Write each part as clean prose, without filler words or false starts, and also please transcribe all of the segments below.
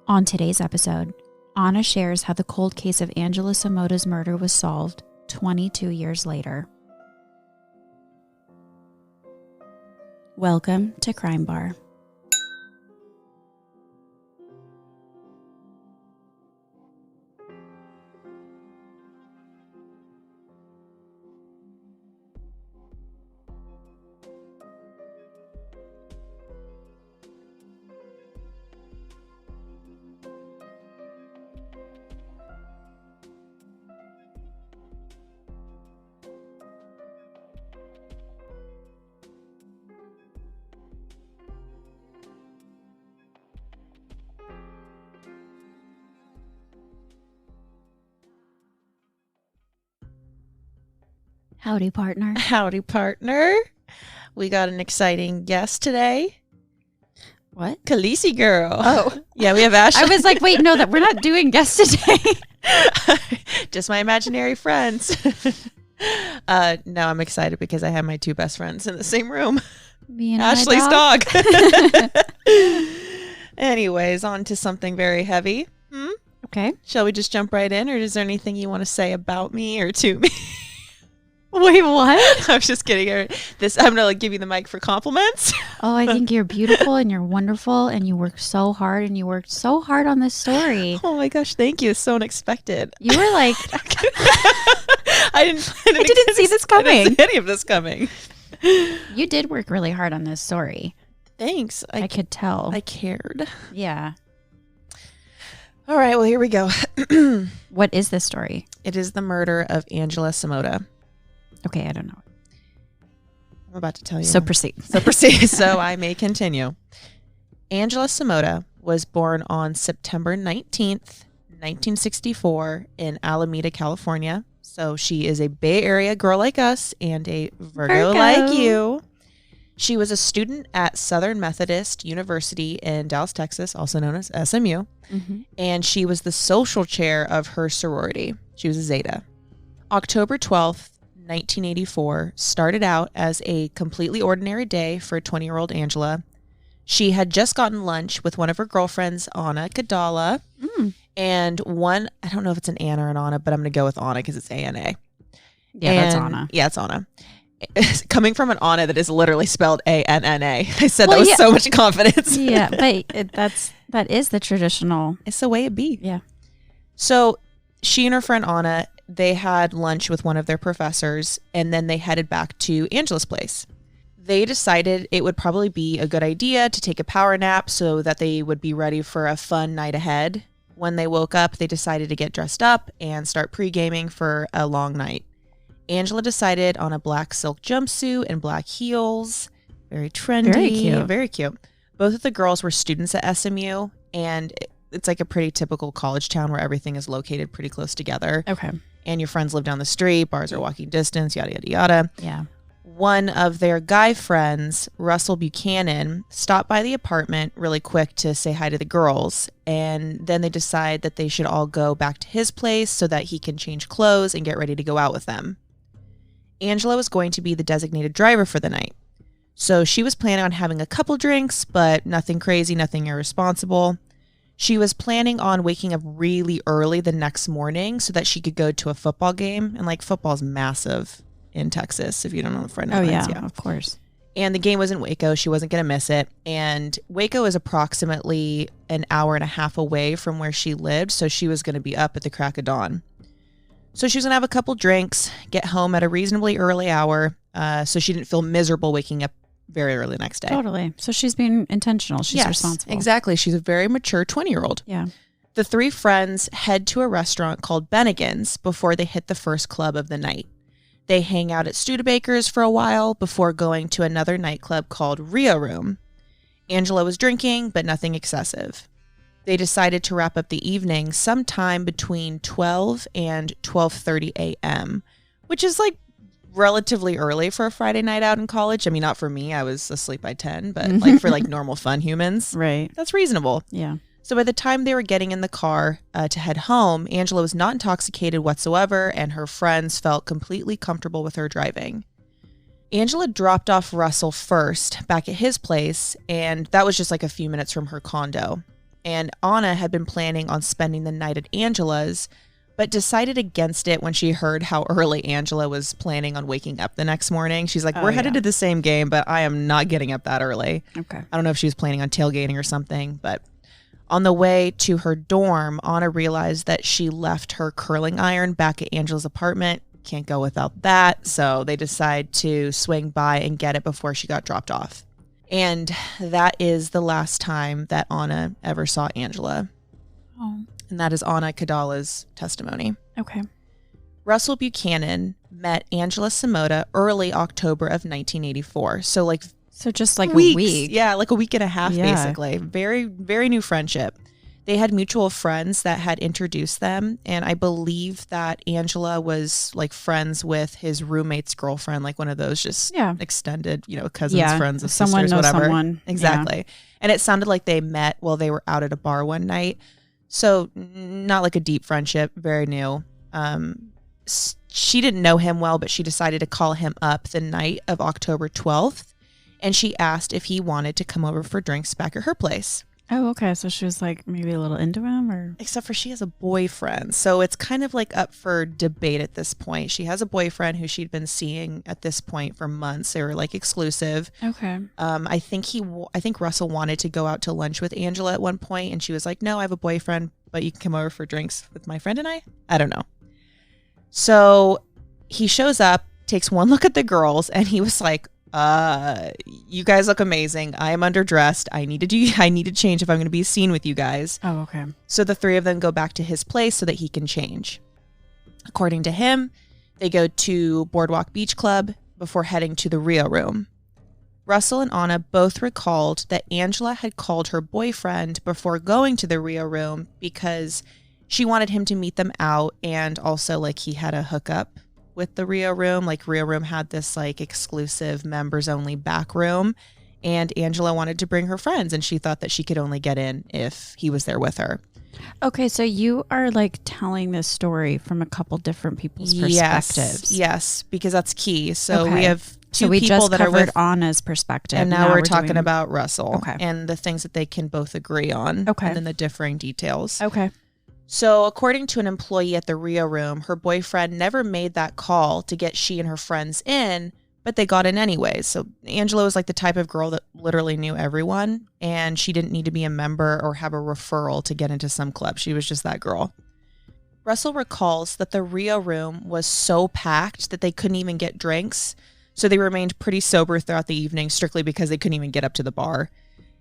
On today's episode, Anna shares how the cold case of Angela Samota's murder was solved 22 years later. Welcome to Crime Bar. Howdy, partner. Howdy, partner. We got an exciting guest today. What? Khaleesi girl. Oh. Yeah, we have Ashley. I was like, wait, no, that we're not doing guests today. Just my imaginary friends. No, I'm excited because I have my two best friends in the same room. Me and Ashley's my dog. Anyways, on to something very heavy. Okay. Shall we just jump right in, or is there anything you want to say about me or to me? Wait, what? I was just kidding. I'm going to give you the mic for compliments. Oh, I think you're beautiful and you're wonderful and you worked so hard and you worked so hard on this story. Oh my gosh, thank you. It's so unexpected. You were like... I didn't see this coming. I didn't see any of this coming. You did work really hard on this story. Thanks. I could tell. I cared. Yeah. All right, well, here we go. What is this story? It is the murder of Angela Samota. Okay, I don't know. I'm about to tell you. So proceed. So I may continue. Angela Samota was born on September 19th, 1964 in Alameda, California. So she is a Bay Area girl like us and a Virgo like you. She was a student at Southern Methodist University in Dallas, Texas, also known as SMU. Mm-hmm. And she was the social chair of her sorority. She was a Zeta. October 12th, 1984 started out as a completely ordinary day for 20-year-old Angela. She had just gotten lunch with one of her girlfriends, Anna Kadala, and one, I don't know if it's an Anna or an Anna, but I'm going to go with Anna because it's A-N-A. Yeah, that's Anna. Yeah, it's Anna. Coming from an Anna that is literally spelled A-N-N-A. I said that with so much confidence. Yeah, but that is the traditional. It's the way it be. Yeah. So she and her friend Anna, they had lunch with one of their professors, and then they headed back to Angela's place. They decided it would probably be a good idea to take a power nap so that they would be ready for a fun night ahead. When they woke up, they decided to get dressed up and start pre-gaming for a long night. Angela decided on a black silk jumpsuit and black heels. Very trendy. Very cute. Very cute. Both of the girls were students at SMU, and it's like a pretty typical college town where everything is located pretty close together. Okay. And your friends live down the street, bars are walking distance, yada, yada, yada. Yeah. One of their guy friends, Russell Buchanan, stopped by the apartment really quick to say hi to the girls. And then they decide that they should all go back to his place so that he can change clothes and get ready to go out with them. Angela was going to be the designated driver for the night. So she was planning on having a couple drinks, but nothing crazy, nothing irresponsible. She was planning on waking up really early the next morning so that she could go to a football game. And like football's massive in Texas, if you don't know the friend. Oh, yeah, of course. And the game was in Waco. She wasn't going to miss it. And Waco is approximately an hour and a half away from where she lived. So she was going to be up at the crack of dawn. So she was going to have a couple drinks, get home at a reasonably early hour. So she didn't feel miserable waking up very early the next day. Totally. So she's being intentional. She's responsible. Exactly. She's a very mature 20-year-old. Yeah. The three friends head to a restaurant called Bennigan's before they hit the first club of the night. They hang out at Studebaker's for a while before going to another nightclub called Rio Room. Angela was drinking, but nothing excessive. They decided to wrap up the evening sometime between 12 and 12:30 a.m., which is like relatively early for a Friday night out in college. I mean, not for me. I was asleep by 10, but like for like normal fun humans, right? That's reasonable. Yeah. So by the time they were getting in the car to head home, Angela was not intoxicated whatsoever, and her friends felt completely comfortable with her driving. Angela dropped off Russell first back at his place, and that was just like a few minutes from her condo. and Anna had been planning on spending the night at Angela's, but decided against it when she heard how early Angela was planning on waking up the next morning. She's like, we're headed to the same game, but I am not getting up that early. Okay. I don't know if she was planning on tailgating or something, but on the way to her dorm, Anna realized that she left her curling iron back at Angela's apartment. Can't go without that. So they decide to swing by and get it before she got dropped off. And that is the last time that Anna ever saw Angela. Oh. And that is Anna Kadala's testimony. Okay. Russell Buchanan met Angela Samota early October of 1984. So just like weeks. a week. Yeah, like a week and a half, basically. Very, very new friendship. They had mutual friends that had introduced them. And I believe that Angela was like friends with his roommate's girlfriend, like one of those just extended, cousins, friends of someone sisters, knows whatever. Someone. Exactly. Yeah. And it sounded like they met while they were out at a bar one night. So not like a deep friendship, very new. She didn't know him well, but she decided to call him up the night of October 12th. And she asked if he wanted to come over for drinks back at her place. Oh, okay. So she was like maybe a little into him, or except for she has a boyfriend. So it's kind of like up for debate at this point. She has a boyfriend who she'd been seeing at this point for months. They were like exclusive. Okay. I think Russell wanted to go out to lunch with Angela at one point, and she was like, "No, I have a boyfriend, but you can come over for drinks with my friend and I." I don't know. So he shows up, takes one look at the girls, and he was like, you guys look amazing. I am underdressed. I need to change if I'm going to be seen with you guys. Oh, okay. So the three of them go back to his place so that he can change. According to him, they go to Boardwalk Beach Club before heading to the Rio room. Russell and Anna both recalled that Angela had called her boyfriend before going to the Rio room because she wanted him to meet them out, and also like he had a hookup with the Rio room. Like Rio room had this like exclusive members only back room, and Angela wanted to bring her friends, and she thought that she could only get in if he was there with her. Okay, so you are like telling this story from a couple different people's perspectives. Yes, because that's key. So we have two we people just that are with Anna's perspective, and now we're talking about Russell and the things that they can both agree on, and then the differing details. Okay. So according to an employee at the Rio room, her boyfriend never made that call to get she and her friends in, but they got in anyways. So Angela was like the type of girl that literally knew everyone, and she didn't need to be a member or have a referral to get into some club. She was just that girl. Russell recalls that the Rio room was so packed that they couldn't even get drinks, so they remained pretty sober throughout the evening strictly because they couldn't even get up to the bar.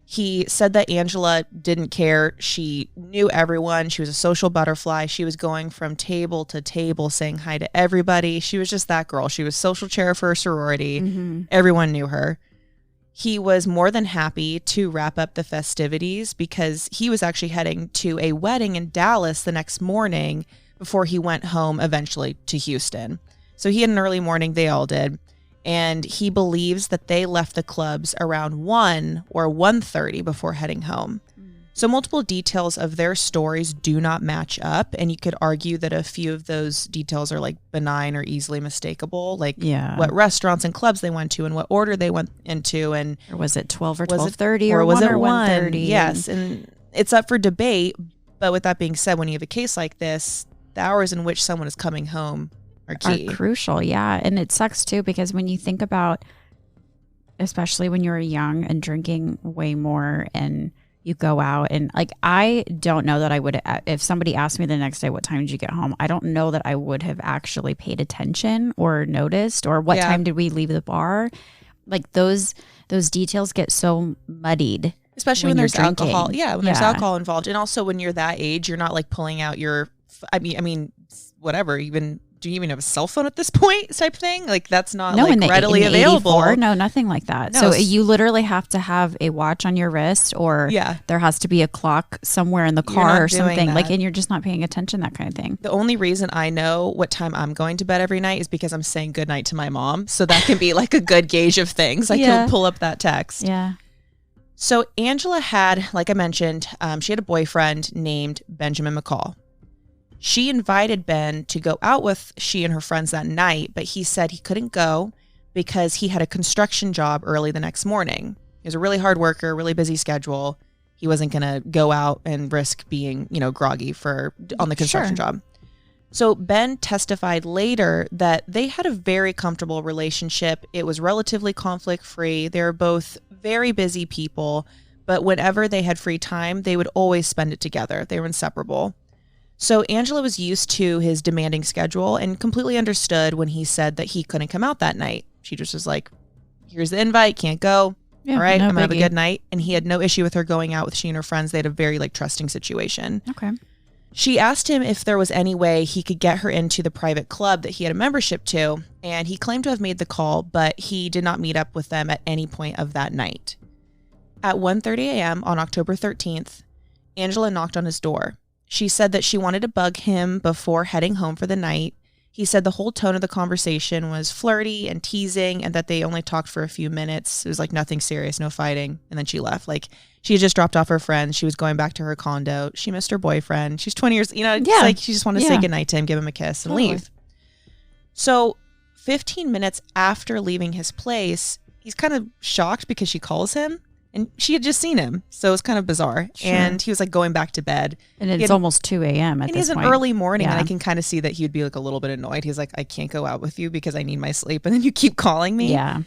He said that Angela didn't care. She knew everyone. She was a social butterfly. She was going from table to table saying hi to everybody. She was just that girl. She was social chair for her sorority. Mm-hmm. Everyone knew her. He was more than happy to wrap up the festivities because he was actually heading to a wedding in Dallas the next morning before he went home eventually to Houston. So he had an early morning. They all did. And he believes that they left the clubs around 1 or 1:30 before heading home. So multiple details of their stories do not match up. And you could argue that a few of those details are like benign or easily mistakable. Like what restaurants and clubs they went to and what order they went into. And or was it 12 or 12:30 or was 1 it or 1:30? Yes. And it's up for debate. But with that being said, when you have a case like this, the hours in which someone is coming home are key. Are crucial, yeah. And it sucks too because when you think about, especially when you're young and drinking way more and you go out and like, I don't know that I would, if somebody asked me the next day, what time did you get home? I don't know that I would have actually paid attention or noticed or what time did we leave the bar? Like those details get so muddied. Especially when there's alcohol. Yeah, when there's alcohol involved. And also when you're that age, you're not like pulling out your, I mean, whatever, even, do you even have a cell phone at this point type thing? Like that's not readily available. No, nothing like that. No. So you literally have to have a watch on your wrist or there has to be a clock somewhere in the car or something like, and you're just not paying attention, that kind of thing. The only reason I know what time I'm going to bed every night is because I'm saying goodnight to my mom. So that can be like a good gauge of things. I can pull up that text. Yeah. So Angela had, like I mentioned, she had a boyfriend named Benjamin McCall. She invited Ben to go out with she and her friends that night, but he said he couldn't go because he had a construction job early the next morning. He was a really hard worker, really busy schedule. He wasn't going to go out and risk being, groggy on the construction job. So Ben testified later that they had a very comfortable relationship. It was relatively conflict-free. They were both very busy people, but whenever they had free time, they would always spend it together. They were inseparable. So Angela was used to his demanding schedule and completely understood when he said that he couldn't come out that night. She just was like, here's the invite, can't go. Yeah, all right, I'm going to have a good night. And he had no issue with her going out with she and her friends. They had a very trusting situation. Okay. She asked him if there was any way he could get her into the private club that he had a membership to, and he claimed to have made the call, but he did not meet up with them at any point of that night. At 1:30 a.m. on October 13th, Angela knocked on his door. She said that she wanted to bug him before heading home for the night. He said the whole tone of the conversation was flirty and teasing and that they only talked for a few minutes. It was nothing serious, no fighting. And then she left. She had just dropped off her friends. She was going back to her condo. She missed her boyfriend. She's 20 years, she just wanted to say goodnight to him, give him a kiss and leave. So 15 minutes after leaving his place, he's kind of shocked because she calls him. And she had just seen him, so it was kind of bizarre. Sure. And he was going back to bed. And it's almost 2 a.m. at this point. And he's an early morning, and I can kind of see that he would be a little bit annoyed. He's like, I can't go out with you because I need my sleep. And then you keep calling me. Yeah.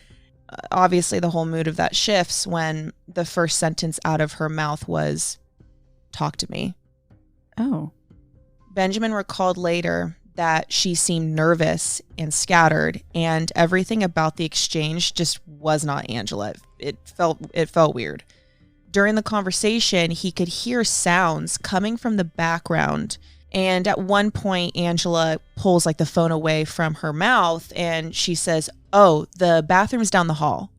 Obviously, the whole mood of that shifts when the first sentence out of her mouth was, talk to me. Oh. Benjamin recalled later that she seemed nervous and scattered, and everything about the exchange just was not Angela. It felt weird. During the conversation, he could hear sounds coming from the background, and at one point, Angela pulls the phone away from her mouth, and she says, "Oh, the bathroom's down the hall,"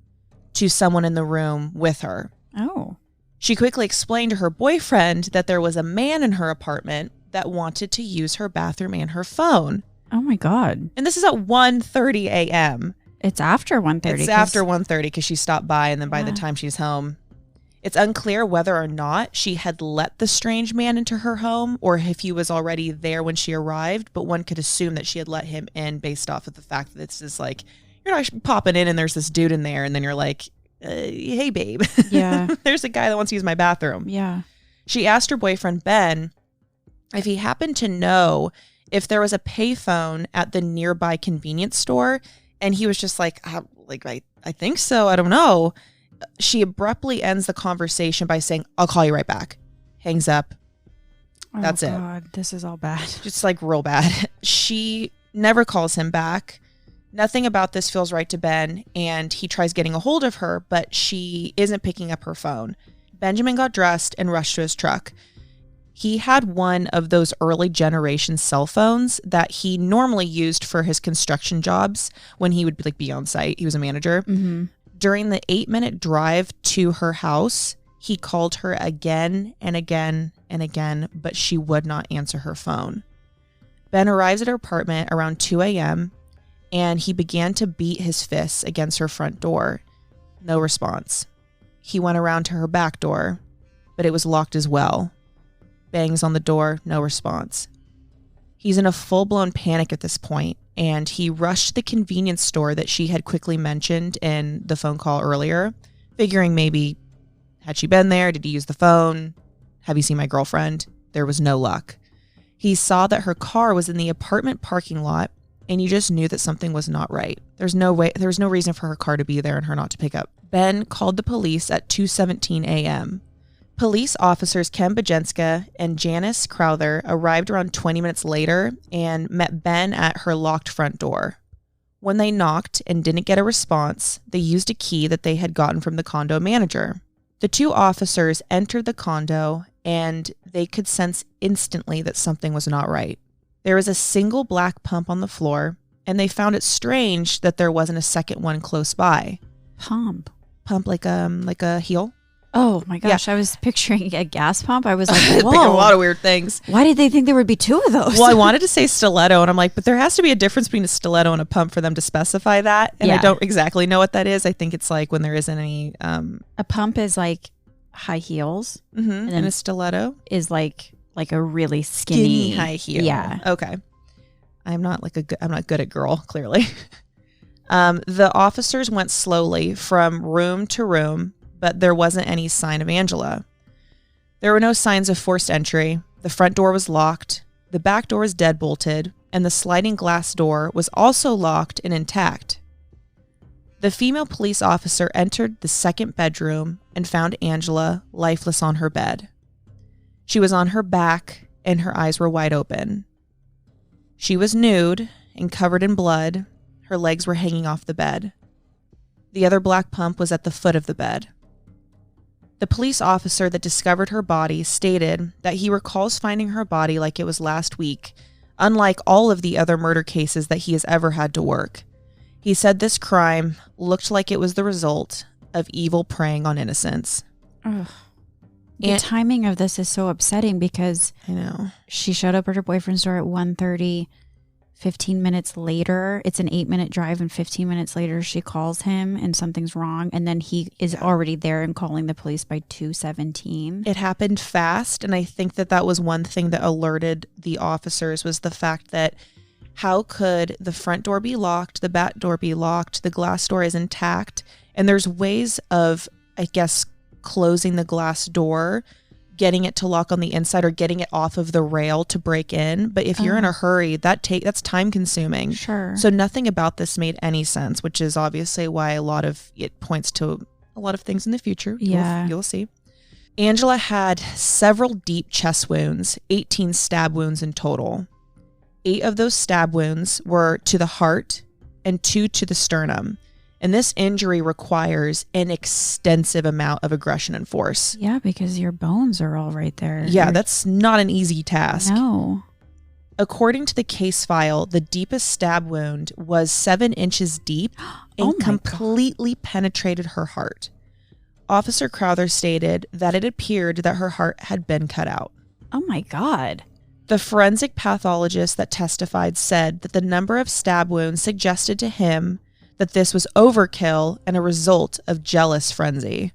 to someone in the room with her. Oh. She quickly explained to her boyfriend that there was a man in her apartment that wanted to use her bathroom and her phone. Oh my God. And this is at 1:30 a.m. It's after 1:30. It's after 1:30 because she stopped by, and then by the time she's home, it's unclear whether or not she had let the strange man into her home or if he was already there when she arrived, but one could assume that she had let him in based off of the fact that this is you're not popping in and there's this dude in there, and then you're like, hey, babe. Yeah. There's a guy that wants to use my bathroom. Yeah. She asked her boyfriend, Ben, if he happened to know if there was a payphone at the nearby convenience store, and he was just I think so. I don't know. She abruptly ends the conversation by saying, I'll call you right back. Hangs up. That's it. Oh, God. This is all bad. Just real bad. She never calls him back. Nothing about this feels right to Ben, and he tries getting a hold of her, but she isn't picking up her phone. Benjamin got dressed and rushed to his truck. He had one of those early generation cell phones that he normally used for his construction jobs when he would be on site. He was a manager. Mm-hmm. During the 8-minute drive to her house, he called her again and again and again, but she would not answer her phone. Ben arrives at her apartment around 2 a.m., and he began to beat his fists against her front door. No response. He went around to her back door, but it was locked as well. Bangs on the door, no response. He's in a full-blown panic at this point, and he rushed to the convenience store that she had quickly mentioned in the phone call earlier, figuring maybe, had she been there? Did he use the phone? Have you seen my girlfriend? There was no luck. He saw that her car was in the apartment parking lot, and you just knew that something was not right. There was no reason for her car to be there and her not to pick up. Ben called the police at 2:17 a.m. Police officers Ken Bajenska and Janice Crowther arrived around 20 minutes later and met Ben at her locked front door. When they knocked and didn't get a response, they used a key that they had gotten from the condo manager. The two officers entered the condo, and they could sense instantly that something was not right. There was a single black pump on the floor, and they found it strange that there wasn't a second one close by. Pump like a heel. Oh my gosh, yeah. I was picturing a gas pump. I was like, whoa. A lot of weird things. Why did they think there would be two of those? Well, I wanted to say stiletto, and I'm like, but there has to be a difference between a stiletto and a pump for them to specify that. And I don't exactly know what that is. I think it's when there isn't any... A pump is high heels. Mm-hmm. And a stiletto? Is like a really skinny high heel. Yeah. Okay. I'm not I'm not good at girl, clearly. The officers went slowly from room to room, but there wasn't any sign of Angela. There were no signs of forced entry. The front door was locked. The back door was deadbolted, and the sliding glass door was also locked and intact. The female police officer entered the second bedroom and found Angela lifeless on her bed. She was on her back and her eyes were wide open. She was nude and covered in blood. Her legs were hanging off the bed. The other black pump was at the foot of the bed. The police officer that discovered her body stated that he recalls finding her body like it was last week, unlike all of the other murder cases that he has ever had to work. He said this crime looked like it was the result of evil preying on innocents. Ugh. The timing of this is so upsetting because I know she showed up at her boyfriend's door at 1:30. 15 minutes later, it's an 8-minute drive, and 15 minutes later she calls him and something's wrong, and then he is already there and calling the police by 2:17. It happened fast, and I think that was one thing that alerted the officers was the fact that how could the front door be locked, the back door be locked, the glass door is intact, and there's ways of, I guess, closing the glass door, getting it to lock on the inside or getting it off of the rail to break in. But if you're in a hurry, that's time consuming. Sure. So nothing about this made any sense, which is obviously why it points to a lot of things in the future. Yeah. You'll see. Angela had several deep chest wounds, 18 stab wounds in total. 8 of those stab wounds were to the heart and 2 to the sternum. And this injury requires an extensive amount of aggression and force. Yeah, because your bones are all right there. Yeah, that's not an easy task. No. According to the case file, the deepest stab wound was 7 inches deep and completely penetrated her heart. Officer Crowther stated that it appeared that her heart had been cut out. Oh my God. The forensic pathologist that testified said that the number of stab wounds suggested to him that this was overkill and a result of jealous frenzy.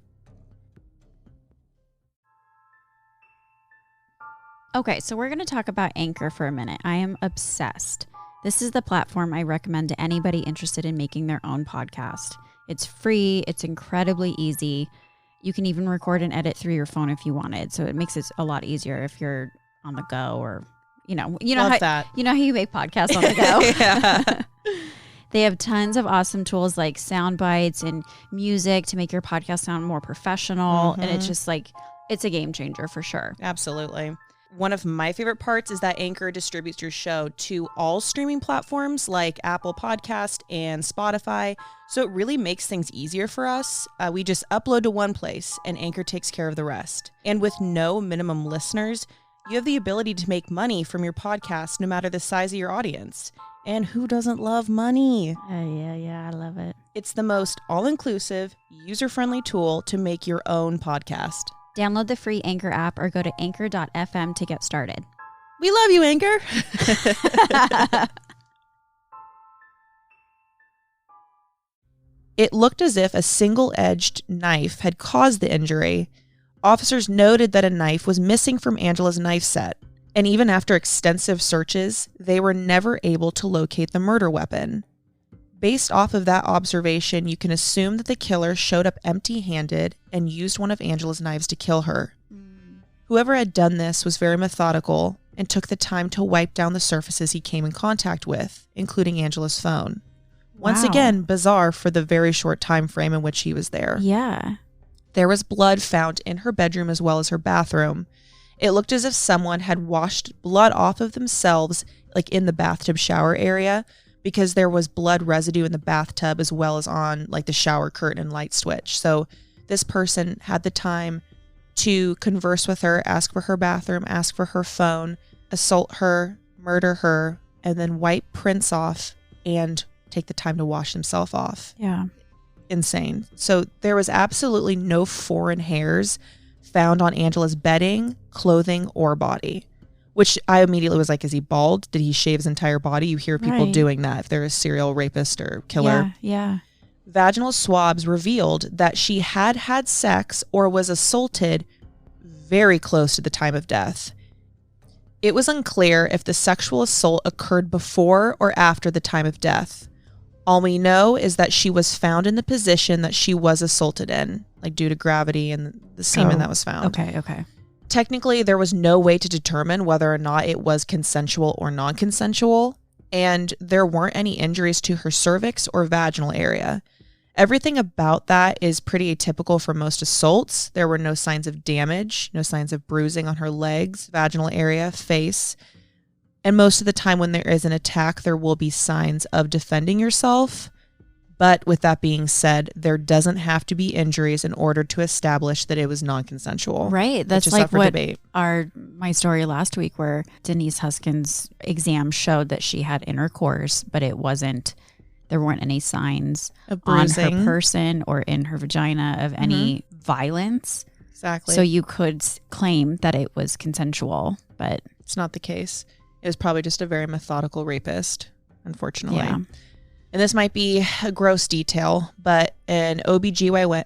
Okay, so we're going to talk about Anchor for a minute. I am obsessed. This is the platform I recommend to anybody interested in making their own podcast. It's free. It's incredibly easy. You can even record and edit through your phone if you wanted. So it makes it a lot easier if you're on the go or, you know how you make podcasts on the go. Yeah. They have tons of awesome tools like sound bites and music to make your podcast sound more professional. And it's just it's a game changer for sure. Absolutely. One of my favorite parts is that Anchor distributes your show to all streaming platforms like Apple Podcast and Spotify. So it really makes things easier for us. We just upload to one place and Anchor takes care of the rest. And with no minimum listeners, you have the ability to make money from your podcast no matter the size of your audience. And who doesn't love money? Yeah, I love it. It's the most all-inclusive, user-friendly tool to make your own podcast. Download the free Anchor app or go to anchor.fm to get started. We love you, Anchor. It looked as if a single-edged knife had caused the injury. Officers noted that a knife was missing from Angela's knife set. And even after extensive searches, they were never able to locate the murder weapon. Based off of that observation, you can assume that the killer showed up empty-handed and used one of Angela's knives to kill her. Whoever had done this was very methodical and took the time to wipe down the surfaces he came in contact with, including Angela's phone. Once again, bizarre for the very short time frame in which he was there. Yeah. There was blood found in her bedroom as well as her bathroom. It looked as if someone had washed blood off of themselves, like in the bathtub shower area, because there was blood residue in the bathtub as well as on like the shower curtain and light switch. So this person had the time to converse with her, ask for her bathroom, ask for her phone, assault her, murder her, and then wipe prints off and take the time to wash himself off. Yeah. Insane. So there was absolutely no foreign hairs found on Angela's bedding, clothing, or body, which I immediately was like, is he bald? Did he shave his entire body? You hear people doing that if they're a serial rapist or killer. Yeah. Vaginal swabs revealed that she had had sex or was assaulted very close to the time of death. It was unclear if the sexual assault occurred before or after the time of death. All we know is that she was found in the position that she was assaulted in, like due to gravity and the semen that was found. Okay. Technically, there was no way to determine whether or not it was consensual or non-consensual, and there weren't any injuries to her cervix or vaginal area. Everything about that is pretty atypical for most assaults. There were no signs of damage, no signs of bruising on her legs, vaginal area, face. And most of the time when there is an attack, there will be signs of defending yourself. But with that being said, there doesn't have to be injuries in order to establish that it was non-consensual. Right. That's like what my story last week where Denise Huskin's exam showed that she had intercourse, but there weren't any signs of bruising on her person or in her vagina of any violence. Exactly. So you could claim that it was consensual, but it's not the case. It was probably just a very methodical rapist, unfortunately. Yeah. And this might be a gross detail, but an OBGYN,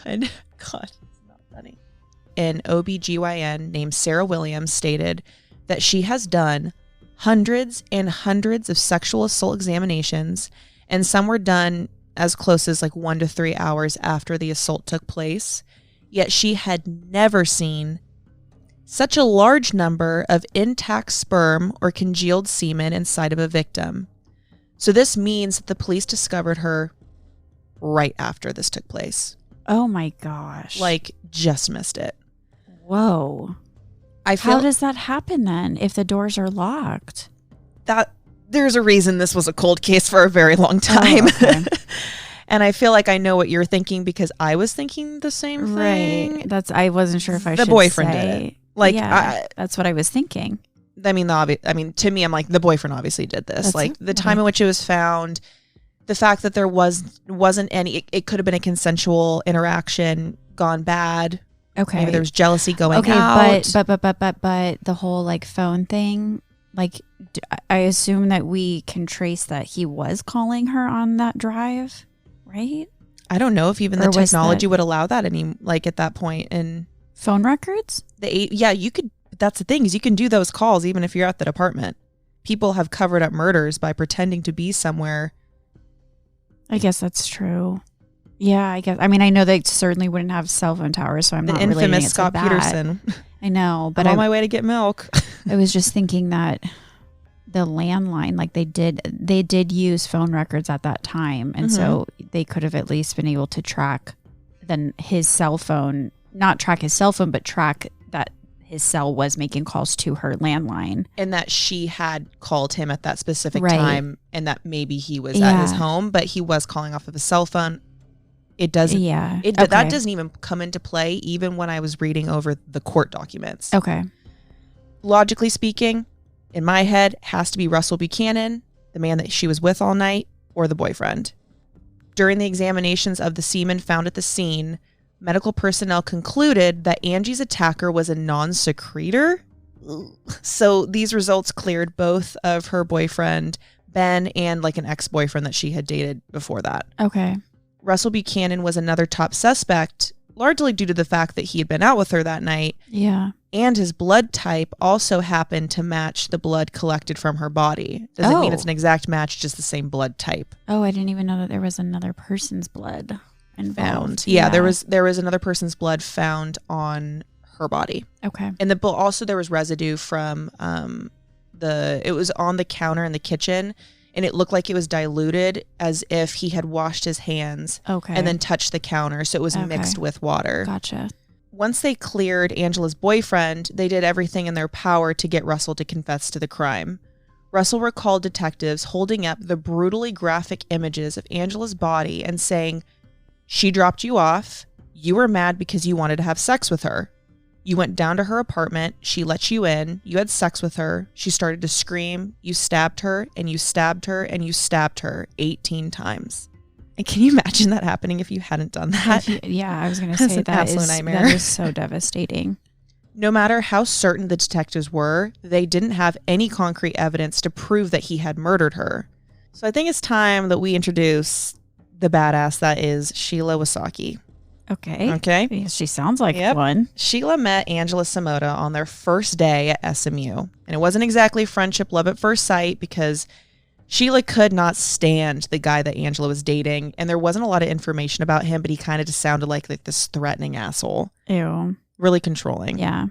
and God, it's not funny. An OBGYN named Sarah Williams stated that she has done hundreds and hundreds of sexual assault examinations, and some were done as close as like 1 to 3 hours after the assault took place. Yet she had never seen such a large number of intact sperm or congealed semen inside of a victim. So this means that the police discovered her right after this took place. Oh my gosh. Like, just missed it. Whoa. How does that happen then if the doors are locked? That there's a reason this was a cold case for a very long time. Oh, okay. And I feel like I know what you're thinking because I was thinking the same thing. Right. I wasn't sure if I should say. The boyfriend did it. Like, yeah, that's what I was thinking. I mean, to me, I'm like, the boyfriend obviously did this. The time in which it was found, the fact that there wasn't any, it could have been a consensual interaction gone bad. Okay. Maybe there was jealousy going out. But the whole like phone thing, like I assume that we can trace that he was calling her on that drive, right? I don't know if even the technology would allow that at that point in phone records. You could. That's the thing is you can do those calls even if you're at the department. People have covered up murders by pretending to be somewhere. I guess that's true. Yeah, I guess. I mean, I know they certainly wouldn't have cell phone towers, so I'm not relating it to that. The infamous Scott Peterson. I know, but I'm on my way to get milk. I was just thinking that the landline, like they did use phone records at that time, and so they could have at least been able to track his cell phone, not track his cell phone, but track that his cell was making calls to her landline. And that she had called him at that specific time, and that maybe he was at his home, but he was calling off of his cell phone. It doesn't. Yeah. That doesn't even come into play even when I was reading over the court documents. Okay. Logically speaking, in my head, it has to be Russell Buchanan, the man that she was with all night, or the boyfriend. During the examinations of the semen found at the scene, medical personnel concluded that Angie's attacker was a non-secretor. So these results cleared both of her boyfriend, Ben, and like an ex-boyfriend that she had dated before that. Okay. Russell Buchanan was another top suspect, largely due to the fact that he had been out with her that night. Yeah. And his blood type also happened to match the blood collected from her body. Doesn't mean it's an exact match, just the same blood type. Oh, I didn't even know that there was another person's blood involved. Yeah, there was another person's blood found on her body. Okay. And also there was residue from it was on the counter in the kitchen. And it looked like it was diluted as if he had washed his hands and then touched the counter. So it was mixed with water. Gotcha. Once they cleared Angela's boyfriend, they did everything in their power to get Russell to confess to the crime. Russell recalled detectives holding up the brutally graphic images of Angela's body and saying, "She dropped you off. You were mad because you wanted to have sex with her. You went down to her apartment. She let you in. You had sex with her. She started to scream. You stabbed her, and you stabbed her, and you stabbed her 18 times." And can you imagine that happening if you hadn't done that? Yeah, I was going to say that is so devastating. No matter how certain the detectives were, they didn't have any concrete evidence to prove that he had murdered her. So I think it's time that we introduce the badass that is Sheila Wasaki. Okay. She sounds like one. Sheila met Angela Samota on their first day at SMU. And it wasn't exactly friendship, love at first sight, because Sheila could not stand the guy that Angela was dating, and there wasn't a lot of information about him, but he kind of just sounded like this threatening asshole. Ew. Really controlling. Yeah.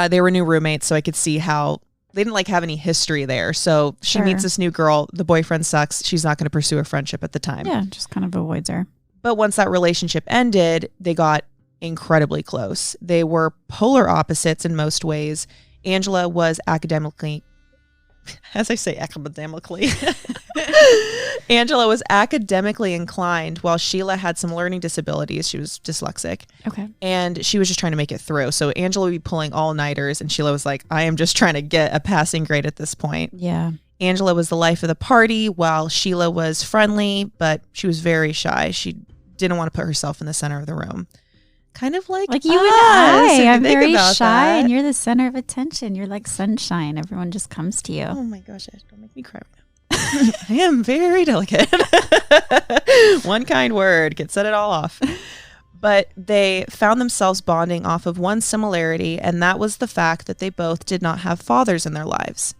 They were new roommates, so I could see how they didn't have any history there. So she meets this new girl. The boyfriend sucks. She's not going to pursue a friendship at the time. Yeah, just kind of avoids her. But once that relationship ended, they got incredibly close. They were polar opposites in most ways. Angela was academically, as I say academically, Angela was academically inclined while Sheila had some learning disabilities. She was dyslexic. Okay. And she was just trying to make it through. So Angela would be pulling all-nighters and Sheila was like, I am just trying to get a passing grade at this point. Yeah. Angela was the life of the party while Sheila was friendly, but she was very shy. She didn't want to put herself in the center of the room. Kind of like you and I. I'm very shy and you're the center of attention. You're like sunshine. Everyone just comes to you. Oh my gosh, don't make me cry right now. I am very delicate. One kind word can set it all off. But they found themselves bonding off of one similarity, and that was the fact that they both did not have fathers in their lives.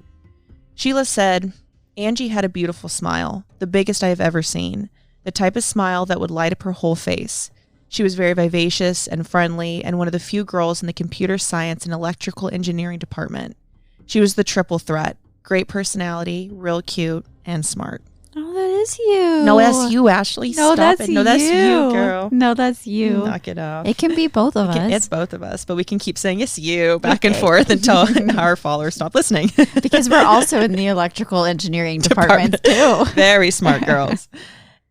Sheila said, Angie had a beautiful smile, the biggest I have ever seen, the type of smile that would light up her whole face. She was very vivacious and friendly and one of the few girls in the computer science and electrical engineering department. She was the triple threat. Great personality, real cute, and smart. Oh, that is you. No, that's you, Ashley. No, Stop that's it. No, that's you, girl. No, that's you. Knock it off. It can be both of us. It's both of us, but we can keep saying it's you back and forth until our followers stop listening. Because we're also in the electrical engineering department too. Very smart girls.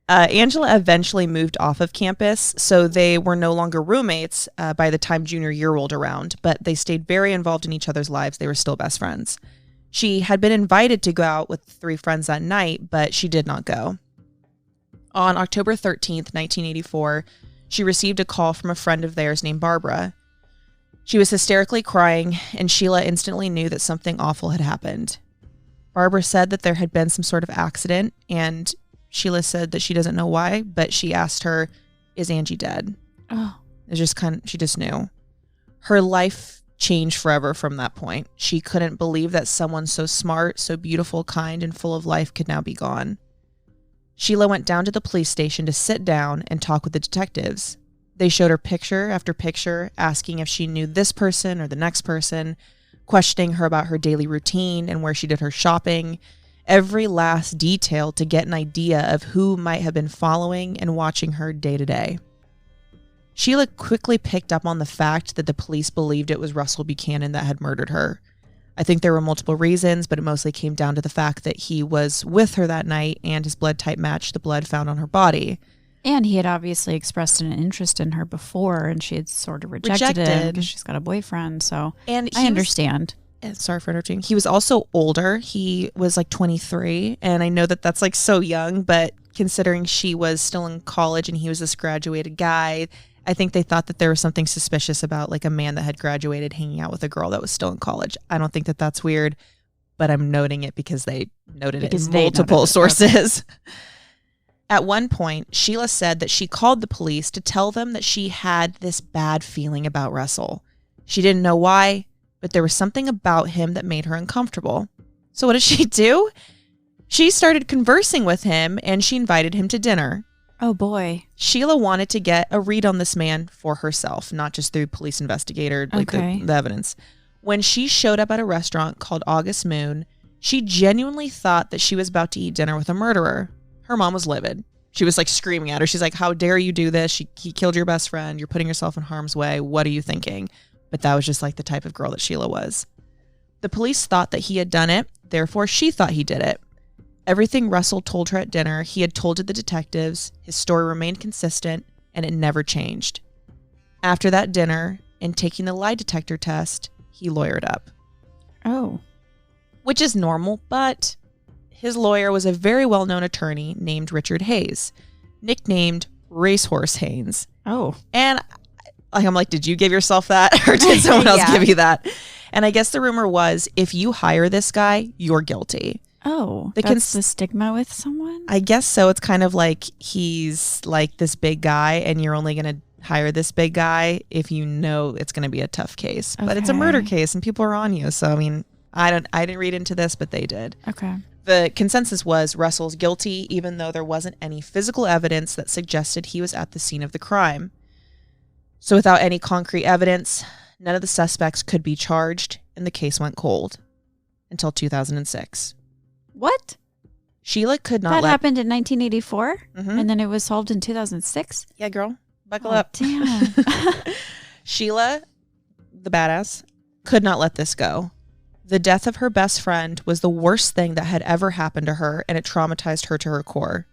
Angela eventually moved off of campus, so they were no longer roommates by the time junior year rolled around, but they stayed very involved in each other's lives. They were still best friends. She had been invited to go out with 3 friends that night, but she did not go. On October 13th, 1984, she received a call from a friend of theirs named Barbara. She was hysterically crying, and Sheila instantly knew that something awful had happened. Barbara said that there had been some sort of accident, and Sheila said that she doesn't know why, but she asked her, is Angie dead? Oh. It's just she just knew. Her life changed forever from that point. She couldn't believe that someone so smart, so beautiful, kind, and full of life could now be gone. Sheila went down to the police station to sit down and talk with the detectives. They showed her picture after picture, asking if she knew this person or the next person, questioning her about her daily routine and where she did her shopping, every last detail to get an idea of who might have been following and watching her day to day. Sheila quickly picked up on the fact that the police believed it was Russell Buchanan that had murdered her. I think there were multiple reasons, but it mostly came down to the fact that he was with her that night and his blood type matched the blood found on her body. And he had obviously expressed an interest in her before, and she had sort of rejected him because she's got a boyfriend. So I understand. Sorry for interrupting. He was also older. He was like 23, and I know that that's like so young, but considering she was still in college and he was this graduated guy, I think they thought that there was something suspicious about like a man that had graduated hanging out with a girl that was still in college. I don't think that that's weird, but I'm noting it because they noted it in multiple sources. Okay. At one point, Sheila said that she called the police to tell them that she had this bad feeling about Russell. She didn't know why, but there was something about him that made her uncomfortable. So what did she do? She started conversing with him and she invited him to dinner. Oh boy. Sheila wanted to get a read on this man for herself, not just through police investigator, like the evidence. When she showed up at a restaurant called August Moon, she genuinely thought that she was about to eat dinner with a murderer. Her mom was livid. She was like screaming at her. She's like, how dare you do this? He killed your best friend. You're putting yourself in harm's way. What are you thinking? But that was just like the type of girl that Sheila was. The police thought that he had done it. Therefore, she thought he did it. Everything Russell told her at dinner, he had told to the detectives. His story remained consistent, and it never changed. After that dinner, and taking the lie detector test, he lawyered up. Oh. Which is normal, but his lawyer was a very well-known attorney named Richard Hayes, nicknamed Racehorse Haynes. Oh. And I'm like, did you give yourself that, or did someone else give you that? And I guess the rumor was, if you hire this guy, you're guilty. Oh, that's the stigma with someone? I guess so. It's kind of like he's like this big guy and you're only going to hire this big guy if you know it's going to be a tough case. Okay. But it's a murder case and people are on you. So, I mean, I didn't read into this, but they did. Okay. The consensus was Russell's guilty, even though there wasn't any physical evidence that suggested he was at the scene of the crime. So without any concrete evidence, none of the suspects could be charged, and the case went cold until 2006. What? Sheila could not That happened in 1984, Mhm. and then it was solved in 2006? Yeah, girl. Buckle Oh, up. damn. Sheila, the badass, could not let this go. The death of her best friend was the worst thing that had ever happened to her, and it traumatized her to her core.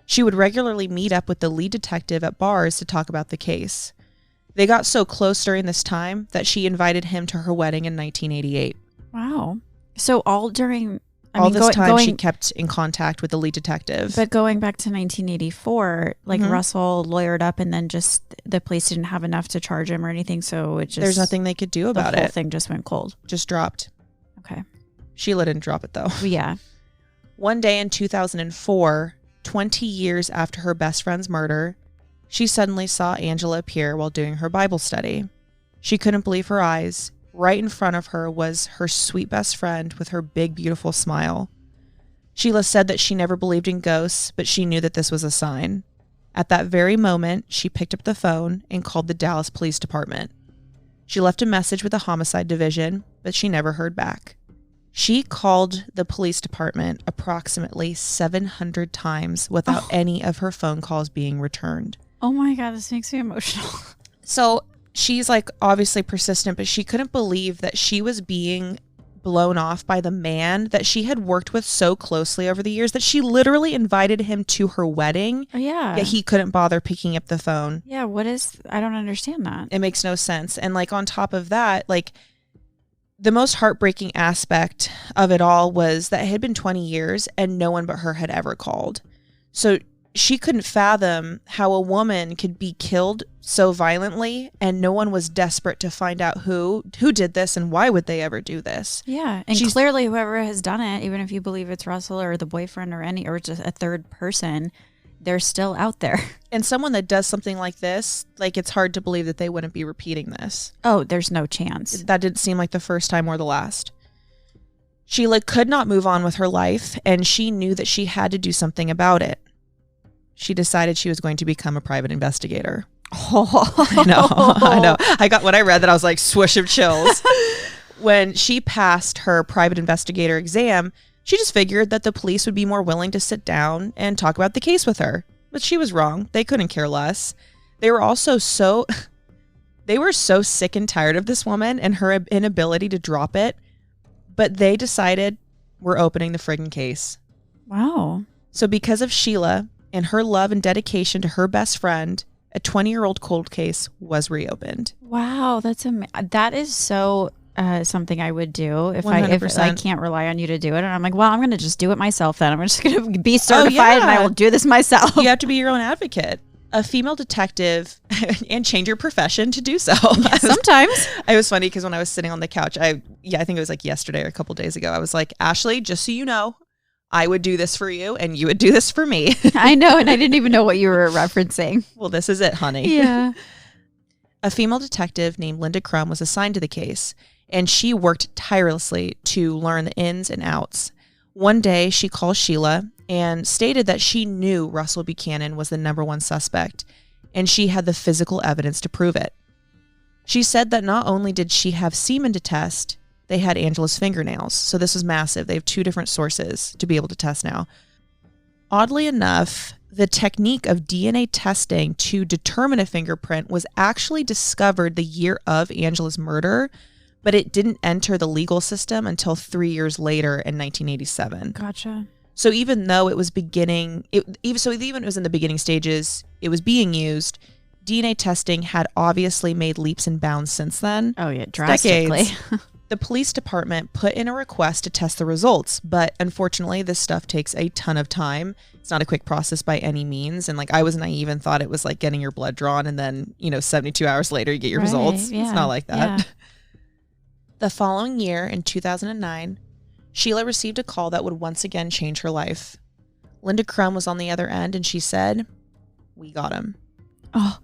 She would regularly meet up with the lead detective at bars to talk about the case. They got so close during this time that she invited him to her wedding in 1988. Wow. So all during... She kept in contact with the lead detective. But going back to 1984, like Mhm. Russell lawyered up and then just the police didn't have enough to charge him or anything. So it just... There's nothing they could do about The whole it. thing just went cold. Just dropped. Okay. Sheila didn't drop it, though. Yeah. One day in 2004, 20 years after her best friend's murder, she suddenly saw Angela appear while doing her Bible study. She couldn't believe her eyes. Right in front of her was her sweet best friend with her big, beautiful smile. Sheila said that she never believed in ghosts, but she knew that this was a sign. At that very moment, she picked up the phone and called the Dallas Police Department. She left a message with the homicide division, but she never heard back. She called the police department approximately 700 times without any of her phone calls being returned. Oh my God, this makes me emotional. So she's like obviously persistent, but she couldn't believe that she was being blown off by the man that she had worked with so closely over the years that she literally invited him to her wedding. Oh, yeah. Yet he couldn't bother picking up the phone. Yeah, I don't understand that. It makes no sense. And like on top of that, like the most heartbreaking aspect of it all was that it had been 20 years and no one but her had ever called. So she couldn't fathom how a woman could be killed so violently and no one was desperate to find out who did this and why would they ever do this. Yeah. And clearly whoever has done it, even if you believe it's Russell or the boyfriend or just a third person, they're still out there. And someone that does something like this, like it's hard to believe that they wouldn't be repeating this. Oh, there's no chance. That didn't seem like the first time or the last. Sheila could not move on with her life and she knew that she had to do something about it. She decided she was going to become a private investigator. Oh. I know. When I read that, I was like, swoosh of chills. When she passed her private investigator exam, she just figured that the police would be more willing to sit down and talk about the case with her. But she was wrong. They couldn't care less. They were also so sick and tired of this woman and her inability to drop it. But they decided, we're opening the friggin' case. Wow. So because of Sheila and her love and dedication to her best friend, a 20-year-old cold case was reopened. Wow, that is so something I would do if 100%. I can't rely on you to do it. And I'm like, well, I'm going to just do it myself then. I'm just going to be certified and I will do this myself. You have to be your own advocate. A female detective and change your profession to do so. Sometimes. It was funny because when I was sitting on the couch, I think it was like yesterday or a couple days ago, I was like, Ashley, just so you know, I would do this for you and you would do this for me. I know. And I didn't even know what you were referencing. Well, this is it, honey. Yeah. A female detective named Linda Crum was assigned to the case, and she worked tirelessly to learn the ins and outs. One day, she called Sheila and stated that she knew Russell Buchanan was the number one suspect, and she had the physical evidence to prove it. She said that not only did she have semen to test, they had Angela's fingernails. So this was massive. They have two different sources to be able to test now. Oddly enough, the technique of DNA testing to determine a fingerprint was actually discovered the year of Angela's murder, but it didn't enter the legal system until 3 years later in 1987. Gotcha. So even though it was even it was in the beginning stages, it was being used, DNA testing had obviously made leaps and bounds since then. Oh yeah, drastically. The police department put in a request to test the results, but unfortunately this stuff takes a ton of time. It's not a quick process by any means. And like I was naive and thought it was like getting your blood drawn and then, 72 hours later you get your results. Yeah, it's not like that. Yeah. The following year in 2009, Sheila received a call that would once again change her life. Linda Crum was on the other end and she said, "We got him." Oh.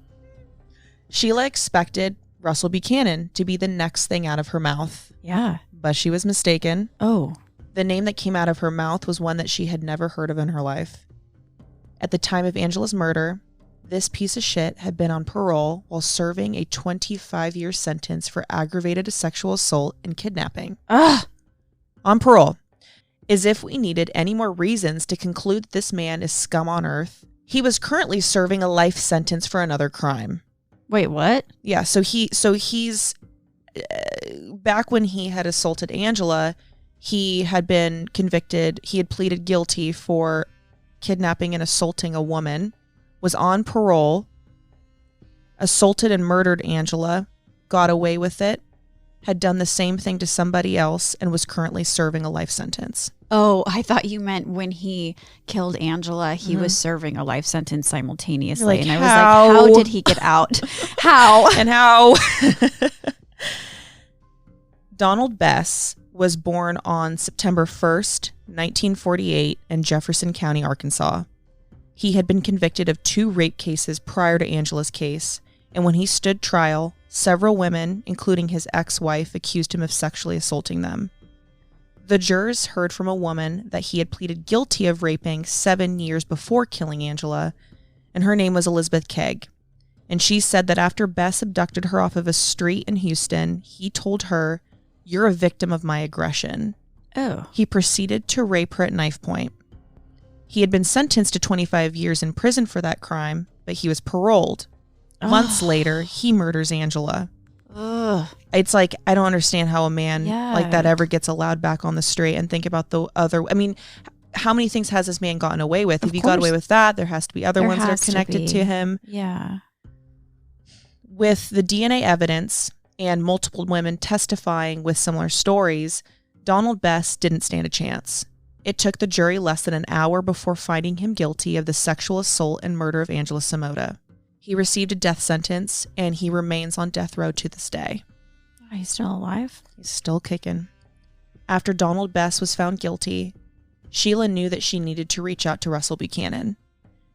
Sheila expected Russell Buchanan to be the next thing out of her mouth. Yeah. But she was mistaken. Oh. The name that came out of her mouth was one that she had never heard of in her life. At the time of Angela's murder, this piece of shit had been on parole while serving a 25-year sentence for aggravated sexual assault and kidnapping. Ugh. On parole. As if we needed any more reasons to conclude this man is scum on earth. He was currently serving a life sentence for another crime. Wait, what? Yeah, so he's back when he had assaulted Angela, he had been convicted. He had pleaded guilty for kidnapping and assaulting a woman, was on parole, assaulted and murdered Angela, got away with it, had done the same thing to somebody else, and was currently serving a life sentence. Oh, I thought you meant when he killed Angela, he was serving a life sentence simultaneously. Like, and I was like, how did he get out? How? And how? Donald Bess was born on September 1st, 1948 in Jefferson County, Arkansas. He had been convicted of 2 rape cases prior to Angela's case, and when he stood trial, several women, including his ex-wife, accused him of sexually assaulting them. The jurors heard from a woman that he had pleaded guilty of raping 7 years before killing Angela, and her name was Elizabeth Kegg. And she said that after Bess abducted her off of a street in Houston, he told her, "You're a victim of my aggression." Oh. He proceeded to rape her at knife point. He had been sentenced to 25 years in prison for that crime, but he was paroled. Months later, he murders Angela. Ugh. It's like, I don't understand how a man Yeah. like that ever gets allowed back on the street. And think about the other, I mean, how many things has this man gotten away with? If he got away with that, there has to be other ones that are connected to him. Yeah. With the DNA evidence and multiple women testifying with similar stories, Donald Bess didn't stand a chance. It took the jury less than an hour before finding him guilty of the sexual assault and murder of Angela Samota. He received a death sentence, and he remains on death row to this day. He's still alive? He's still kicking. After Donald Bess was found guilty, Sheila knew that she needed to reach out to Russell Buchanan.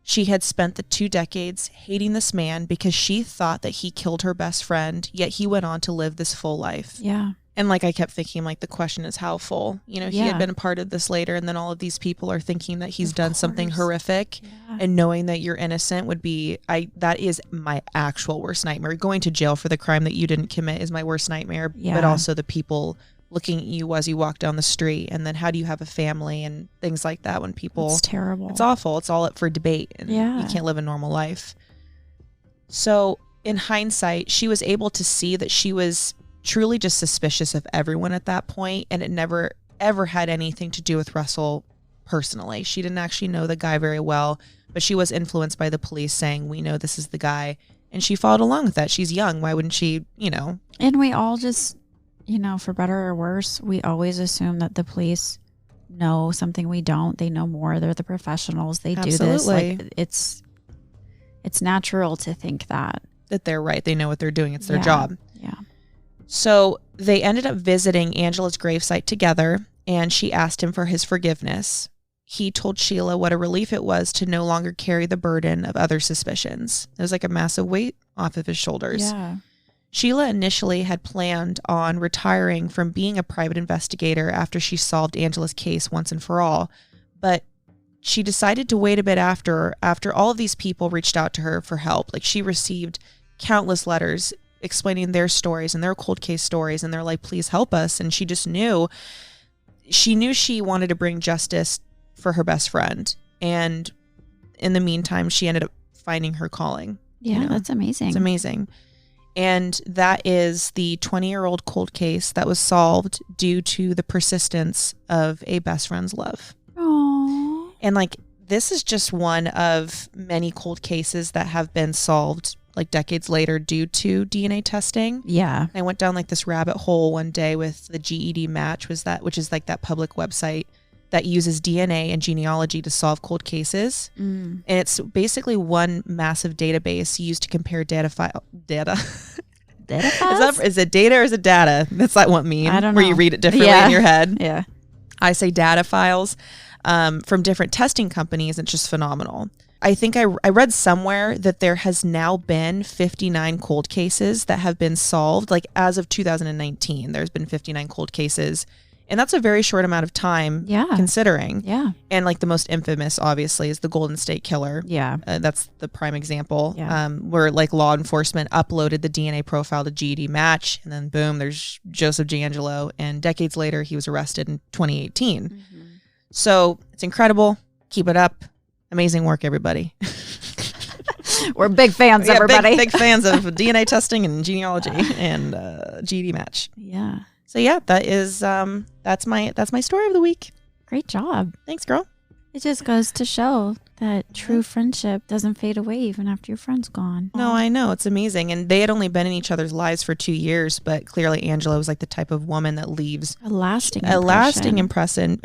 She had spent the 2 decades hating this man because she thought that he killed her best friend, yet he went on to live this full life. Yeah. And like I kept thinking, like, the question is how full? You know, he had been a part of this later, and then all of these people are thinking that he's done something horrific, and knowing that you're innocent would be, that is my actual worst nightmare. Going to jail for the crime that you didn't commit is my worst nightmare, but also the people looking at you as you walk down the street, and then how do you have a family and things like that when people... It's terrible. It's awful. It's all up for debate, and you can't live a normal life. So in hindsight, she was able to see that she was truly just suspicious of everyone at that point, and it never ever had anything to do with Russell personally. She didn't actually know the guy very well, but she was influenced by the police saying, "We know this is the guy," and she followed along with that. She's young. Why wouldn't she, you know? And we all just, you know, for better or worse, we always assume that the police know something we don't. They know more. They're the professionals. They do this. Like, it's natural to think that they're right. They know what they're doing. It's their job. Yeah. So they ended up visiting Angela's gravesite together, and she asked him for his forgiveness. He told Sheila what a relief it was to no longer carry the burden of other suspicions. It was like a massive weight off of his shoulders. Yeah. Sheila initially had planned on retiring from being a private investigator after she solved Angela's case once and for all, but she decided to wait a bit after all of these people reached out to her for help. Like, she received countless letters explaining their stories and their cold case stories, and they're like, "Please help us." And she just knew she wanted to bring justice for her best friend. And in the meantime, she ended up finding her calling. Yeah, you know? That's amazing. It's amazing. And that is the 20-year-old cold case that was solved due to the persistence of a best friend's love. Aww. And like, this is just one of many cold cases that have been solved like decades later due to DNA testing. Yeah. I went down like this rabbit hole one day with the GED Match, which is like that public website that uses DNA and genealogy to solve cold cases. And it's basically one massive database used to compare data. Data files? Is it data or is it data? That's like what mean? I don't know. Where you read it differently in your head. Yeah. I say data files from different testing companies. It's just phenomenal. I think I read somewhere that there has now been 59 cold cases that have been solved. Like, as of 2019, there's been 59 cold cases. And that's a very short amount of time considering. Yeah. And like the most infamous, obviously, is the Golden State Killer. Yeah. That's the prime example. Yeah. Where like law enforcement uploaded the DNA profile to GED match. And then boom, there's Joseph D'Angelo. And decades later, he was arrested in 2018. Mm-hmm. So it's incredible. Keep it up. Amazing work, everybody. We're big fans, everybody. Big fans of DNA testing and genealogy and GED match. Yeah. So yeah, that is that's my story of the week. Great job. Thanks, girl. It just goes to show that true friendship doesn't fade away even after your friend's gone. No, I know. It's amazing. And they had only been in each other's lives for 2 years, but clearly Angela was like the type of woman that leaves a lasting impression.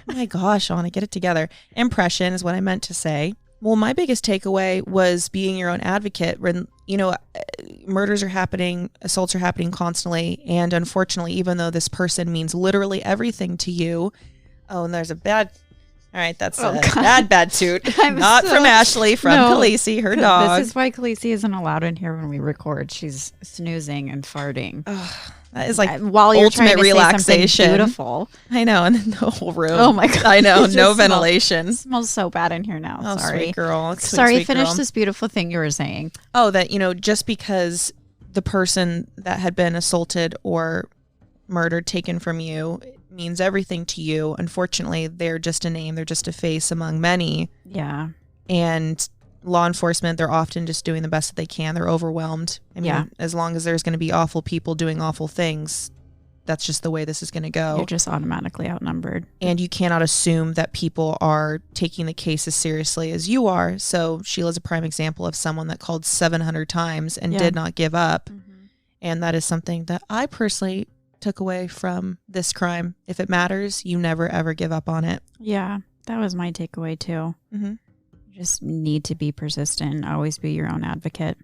My gosh, Anna, get it together. Impression is what I meant to say. Well, my biggest takeaway was being your own advocate. When, murders are happening, assaults are happening constantly. And unfortunately, even though this person means literally everything to you. Oh, and there's a bad... All right, that's a bad toot. Not from Ashley, from Khaleesi, her dog. This is why Khaleesi isn't allowed in here when we record. She's snoozing and farting. That is like while you're ultimate trying to relaxation. Say beautiful. I know, and then the whole room. Oh my God. I know, no ventilation. It smells so bad in here now. Oh, sorry. Sweet girl. Sorry, finish this beautiful thing you were saying. Oh, that, just because the person that had been assaulted or murdered taken from you means everything to you. Unfortunately, they're just a name. They're just a face among many. Yeah. And law enforcement, they're often just doing the best that they can. They're overwhelmed. I mean, as long as there's going to be awful people doing awful things, that's just the way this is going to go. You're just automatically outnumbered. And you cannot assume that people are taking the case as seriously as you are. So Sheila's a prime example of someone that called 700 times and did not give up. Mm-hmm. And that is something that I personally took away from this crime. If it matters, you never ever give up on it. Yeah, that was my takeaway too. Mm-hmm. You just need to be persistent. Always be your own advocate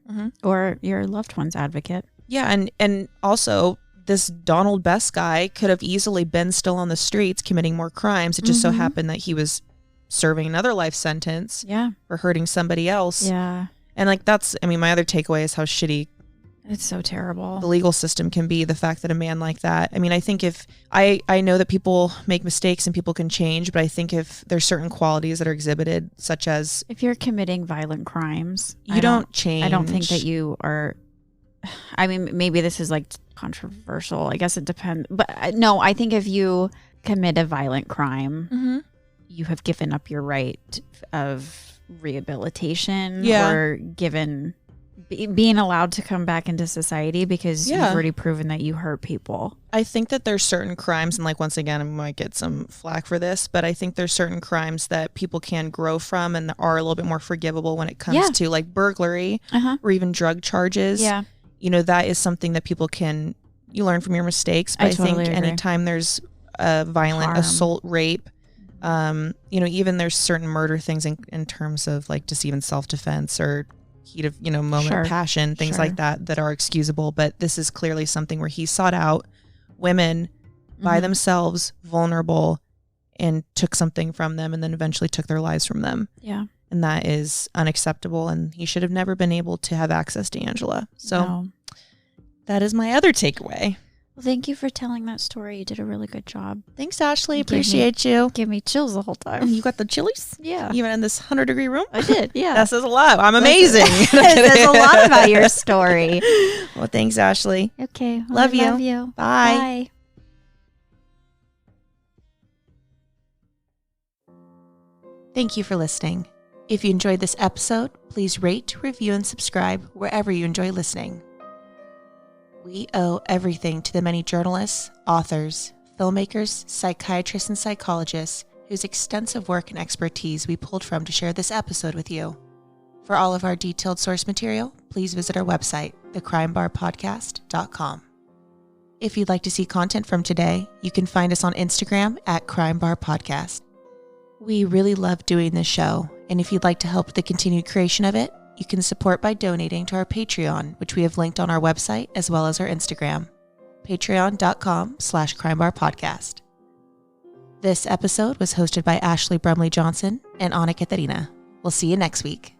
or your loved one's advocate. Yeah, and also this Donald Best guy could have easily been still on the streets committing more crimes. It just so happened that he was serving another life sentence for hurting somebody else. Yeah. And like my other takeaway is how shitty it's so terrible the legal system can be. The fact that a man like that, I think if I know that people make mistakes and people can change, but I think if there's certain qualities that are exhibited, such as if you're committing violent crimes, you don't change. I don't think that you are. Maybe this is like controversial. I guess it depends. But no, I think if you commit a violent crime, you have given up your right of rehabilitation or being allowed to come back into society because you've already proven that you hurt people. I think that there's certain crimes, and like once again, I might get some flack for this, but I think there's certain crimes that people can grow from and are a little bit more forgivable when it comes to like burglary or even drug charges. Yeah. That is something that people you learn from your mistakes. But I think anytime there's a violent assault, rape, even there's certain murder things in terms of like just even self-defense or heat of, moment of passion, things like that are excusable. But this is clearly something where he sought out women by themselves, vulnerable, and took something from them and then eventually took their lives from them. Yeah. And that is unacceptable. And he should have never been able to have access to Angela. So that is my other takeaway. Well, thank you for telling that story. You did a really good job. Thanks, Ashley. Appreciate you. Give me chills the whole time. You got the chillies? Yeah. Even in this 100-degree room? I did, yeah. That says a lot. I'm amazing. It says a lot about your story. Well, thanks, Ashley. Okay. Well, love you. Bye. Bye. Thank you for listening. If you enjoyed this episode, please rate, review, and subscribe wherever you enjoy listening. We owe everything to the many journalists, authors, filmmakers, psychiatrists, and psychologists whose extensive work and expertise we pulled from to share this episode with you. For all of our detailed source material, please visit our website, thecrimebarpodcast.com. If you'd like to see content from today, you can find us on Instagram at crimebarpodcast. We really love doing this show, and if you'd like to help with the continued creation of it, you can support by donating to our Patreon, which we have linked on our website as well as our Instagram, patreon.com/crimebarpodcast. This episode was hosted by Ashley Brumley Johnson and Anna Katharina. We'll see you next week.